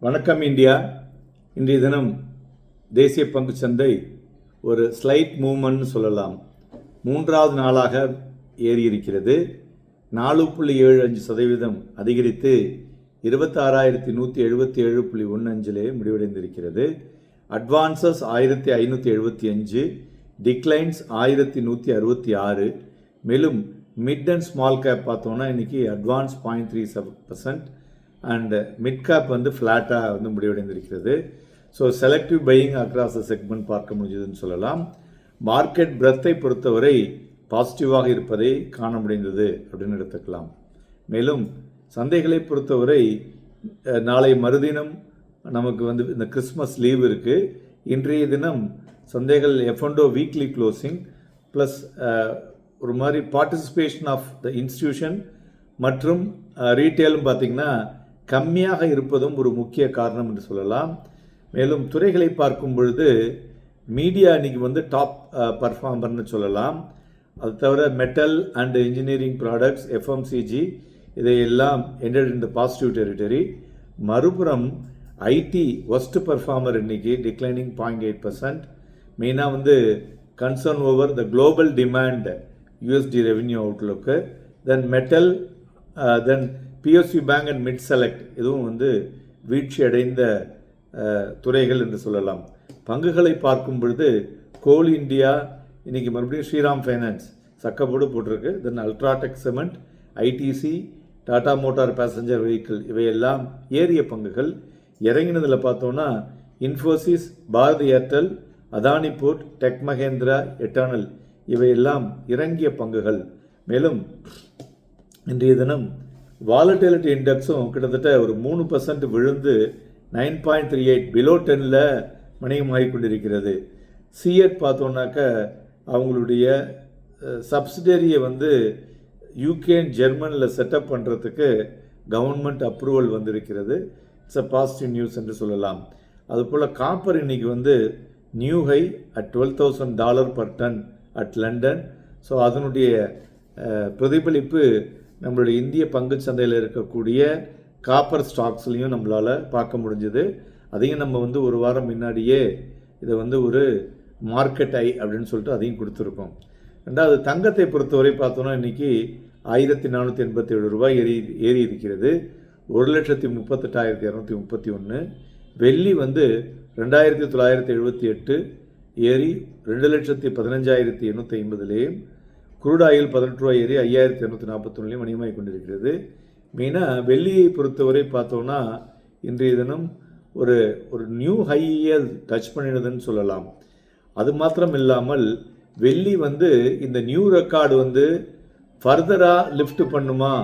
வணக்கம் இந்தியா. இன்றைய தினம் தேசிய பங்கு சந்தை ஒரு ஸ்லைட் மூவ்மெண்ட்னு சொல்லலாம். மூன்றாவது நாளாக ஏறி இருக்கிறது. 4.75% அதிகரித்து 26,177.15 முடிவடைந்திருக்கிறது. Advances 1575, declines 1166. மேலும் மிட் அண்ட் ஸ்மால் கேப் பார்த்தோன்னா இன்றைக்கி அட்வான்ஸ் 0.37% அண்ட் மிட் கேப் ஃப்ளாட்டாக முடிவடைந்திருக்கிறது. So selective buying across the segment பார்க்க முடிஞ்சதுன்னு சொல்லலாம். மார்க்கெட் பிரெத்தை பொறுத்தவரை பாசிட்டிவாக இருப்பதை காண முடிந்தது அப்படின்னு எடுத்துக்கலாம். மேலும் சந்தைகளை பொறுத்தவரை நாளை மறுதினம் நமக்கு இந்த கிறிஸ்மஸ் லீவ் இருக்குது. இன்றைய தினம் சந்தைகள் F&O வீக்லி க்ளோசிங் ப்ளஸ் ஒரு மாதிரி பார்ட்டிசிபேஷன் ஆஃப் த இன்ஸ்டிடியூஷன் மற்றும் ரீட்டெயிலும் பார்த்திங்கன்னா கம்மியாக இருப்பதும் ஒரு முக்கிய காரணம் என்று சொல்லலாம். மேலும் துறைகளை பார்க்கும் பொழுது மீடியா இன்றைக்கி டாப் பர்ஃபார்மர்னு சொல்லலாம். அது தவிர metal and engineering products, FMCG இதையெல்லாம் entered in the positive territory. மறுபுறம் ஐடி ஒஸ்ட் பர்ஃபார்மர் இன்னைக்கு டிக்ளைனிங் 0.8%. மெயினாக concern over the global demand, USD revenue outlook. Then metal, then PSU bank and mid select இதுவும் வீழ்ச்சி அடைந்த துறைகள் என்று சொல்லலாம். பங்குகளை பார்க்கும் பொழுது கோல் இந்தியா இன்றைக்கி மறுபடியும் ஸ்ரீராம் ஃபைனான்ஸ் சக்கப்போடு போட்டிருக்கு. Then UltraTech cement, ITC, Tata motor passenger vehicle இவையெல்லாம் ஏறிய பங்குகள். இறங்கினதில் பார்த்தோன்னா Infosys, Bharti Airtel, Adani port, tech Mahindra, Eternal இவையெல்லாம் இறங்கிய பங்குகள். மேலும் இன்றைய தினம் வாலட்டிலிட்டி இண்டெக்ஸும் கிட்டத்தட்ட ஒரு 3% விழுந்து 9.38 பிலோ 10ல் வணிகமாகி கொண்டிருக்கிறது. சிஎட் பார்த்தோன்னாக்க அவங்களுடைய சப்சிடரியை யூகே அண்ட் ஜெர்மனில் செட்டப் பண்ணுறதுக்கு கவர்மெண்ட் அப்ரூவல் வந்திருக்கிறது. இட்ஸ் அ பாசிட்டிவ் நியூஸ் என்று சொல்லலாம். அதுபோல் காப்பர் இன்றைக்கி new high at $12,000 per ton at London. So அதனுடைய பிரதிபலிப்பு நம்மளுடைய இந்திய பங்கு சந்தையில் இருக்கக்கூடிய காப்பர் ஸ்டாக்ஸ்லையும் நம்மளால் பார்க்க முடிஞ்சுது. அதையும் நம்ம ஒரு வாரம் முன்னாடியே இதை ஒரு மார்க்கெட் ஐ அப்படின்னு சொல்லிட்டு அதையும் கொடுத்துருக்கோம். ரெண்டாவது தங்கத்தை பொறுத்தவரை பார்த்தோன்னா இன்றைக்கி 1487 ரூபாய் ஏறி இருக்கிறது. 1,38,231. வெள்ளி 2,978 ஏறி 2,15,850லேயும், குரூட் ஆயில் 18 ரூபாய் ஏறி 5,241 வணிகமாகி கொண்டிருக்கிறது. மெயினாக வெள்ளியை பொறுத்தவரை பார்த்தோன்னா இன்றைய தினம் ஒரு நியூ ஹையை டச் பண்ணிடுதுன்னு சொல்லலாம். அது மாத்திரம் இல்லாமல் வெள்ளி இந்த நியூ ரெக்கார்டு ஃபர்தராக லிஃப்ட் பண்ணுமா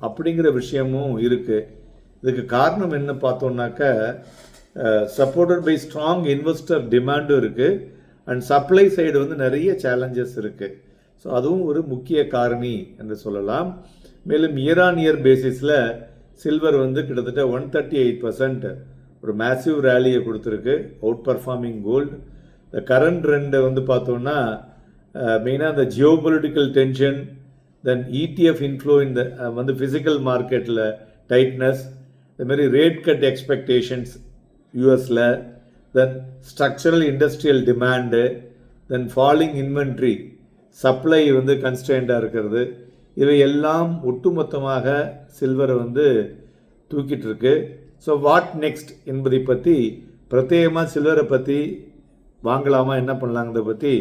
அப்படிங்கிற விஷயமும் இருக்குது. இதுக்கு காரணம் என்ன பார்த்தோன்னாக்க சப்போர்ட்டட் பை ஸ்ட்ராங் இன்வெஸ்டர் டிமாண்டும் இருக்குது அண்ட் சப்ளை சைடு நிறைய சேலஞ்சஸ் இருக்குது. ஸோ அதுவும் ஒரு முக்கிய காரணி என்று சொல்லலாம். மேலும் இயர் ஆன் இயர் பேசிஸில் சில்வர் கிட்டத்தட்ட 138% ஒரு மேசிவ் ரேலியை கொடுத்துருக்கு, அவுட் பர்ஃபார்மிங் கோல்டு. இந்த கரண்ட் ட்ரெண்டை பார்த்தோன்னா மெயினாக இந்த ஜியோபொலிட்டிக்கல் டென்ஷன், தென் ETF இன்ஃப்ளோ இந்த ஃபிசிக்கல் மார்க்கெட்டில் டைட்னஸ், இதுமாரி ரேட் கட் எக்ஸ்பெக்டேஷன்ஸ் யூஎஸில், தென் ஸ்ட்ரக்சரல் இண்டஸ்ட்ரியல் டிமாண்டு, தென் ஃபாலிங் இன்வென்ட்ரி, சப்ளை கன்ஸ்டன்டாக இருக்கிறது, இவையெல்லாம் ஒட்டுமொத்தமாக சில்வரை தூக்கிட்டு இருக்கு. ஸோ வாட் நெக்ஸ்ட் என்பதை பற்றி பிரத்யேகமாக சில்வரை பற்றி வாங்கலாமா என்ன பண்ணலாங்கிறத பற்றி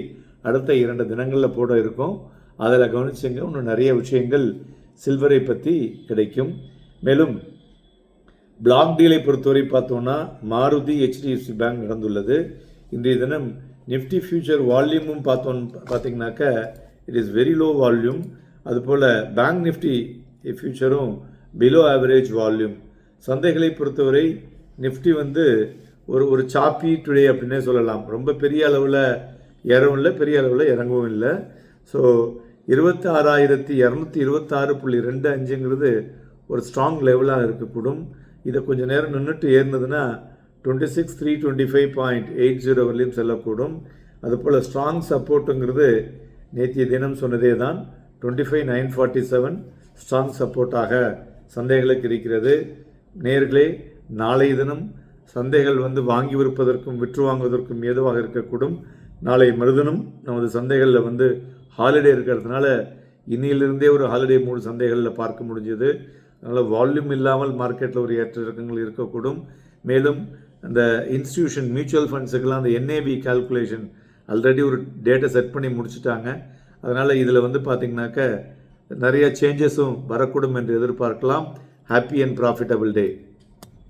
அடுத்த 2 தினங்களில் போட இருக்கும். அதில் கவனிச்சுங்க, இன்னும் நிறைய விஷயங்கள் சில்வரை பற்றி கிடைக்கும். மேலும் பிளாக் டீலை பொறுத்தவரை பார்த்தோன்னா மாருதி, HDFC பேங்க் நடந்துள்ளது. இன்றைய தினம் நிஃப்டி ஃபியூச்சர் வால்யூமும் பார்த்தீங்கன்னாக்க it is very low volume. அதுபோல் பேங்க் நிஃப்டி ஃபியூச்சரும் பிலோ ஆவரேஜ் வால்யூம். சந்தைகளை பொறுத்தவரை நிஃப்டி ஒரு சாப்பி டுடே அப்படின்னே சொல்லலாம். ரொம்ப பெரிய அளவில் ஏறவும் இல்லை, பெரிய அளவில் இறங்கவும் இல்லை. ஸோ 26,226.25ங்கிறது ஒரு ஸ்ட்ராங் லெவலாக இருக்கக்கூடும். இதை கொஞ்சம் நேரம் நின்றுட்டு ஏறினதுன்னா 26,325.80 வரலையும் செல்லக்கூடும். அதுபோல் ஸ்ட்ராங் சப்போர்ட்டுங்கிறது நேற்றைய தினம் சொன்னதே தான் 25,947 ஸ்ட்ராங் சப்போர்ட்டாக சந்தைகளுக்கு இருக்கிறது. நேர்களே, நாளைய தினம் சந்தைகள் வந்து வாங்கி விற்பதற்கும் விற்று வாங்குவதற்கும் ஏதுவாக இருக்கக்கூடும். நாளை மறுதினம் நமது சந்தைகளில் வந்து ஹாலிடே இருக்கிறதுனால இன்னிலிருந்தே ஒரு ஹாலிடே மூடு சந்தைகளில் பார்க்க முடிஞ்சது. அதனால் வால்யூம் இல்லாமல் மார்க்கெட்டில் ஒரு ஏற்ற இறக்கங்கள் இருக்கக்கூடும். மேலும் அந்த இன்ஸ்டிடியூஷன் மியூச்சுவல் ஃபண்ட்ஸுக்கெல்லாம் அந்த NAV கால்குலேஷன் ஆல்ரெடி ஒரு டேட்டை செட் பண்ணி முடிச்சுட்டாங்க. அதனால் இதில் வந்து பார்த்திங்கனாக்க நிறைய சேஞ்சஸும் வரக்கூடும் என்று எதிர்பார்க்கலாம். Happy and profitable day.